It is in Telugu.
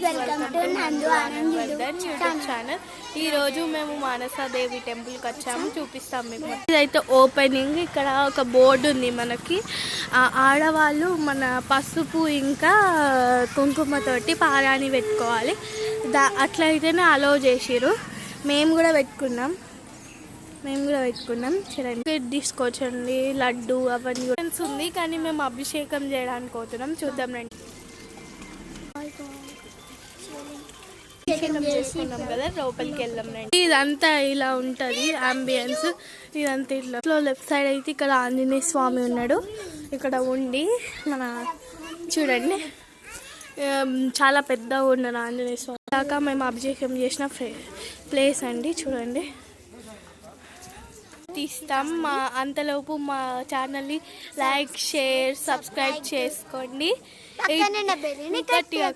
వెల్కమ్ టు నందు ఆనంద్ యూట్యూబ్ ఛానల్. ఈరోజు మేము మానసాదేవి టెంపుల్కి వచ్చాము, చూపిస్తాం మీకు. ఇదైతే ఓపెనింగ్. ఇక్కడ ఒక బోర్డు ఉంది మనకి. ఆడవాళ్ళు మన పసుపు ఇంకా కుంకుమతోటి పారాణి పెట్టుకోవాలి. అట్లయితేనే అలో చేసిరు. మేము కూడా పెట్టుకున్నాం. చూడండి, తీసుకోవచ్చండి. లడ్డు అవన్నీ ఉంది, కానీ మేము అభిషేకం చేయడానికి పోతున్నాం. చూద్దాం రండి. చేసుకున్నాం కదా, లోపలికి వెళ్ళాం రండి. ఇదంతా ఇలా ఉంటుంది అంబియన్స్. ఇదంతా ఇట్లా లెఫ్ట్ సైడ్ అయితే ఇక్కడ ఆంజనేయ స్వామి ఉన్నాడు. ఇక్కడ ఉండి మన చూడండి చాలా పెద్దగా ఉన్నాడు ఆంజనేయ స్వామి. దాకా మేము అభిషేకం చేసిన ప్లేస్ అండి. చూడండి, తీస్తాం. అంతలోపు మా ఛానల్ని లైక్, షేర్, సబ్స్క్రైబ్ చేసుకోండి. గట్టిగా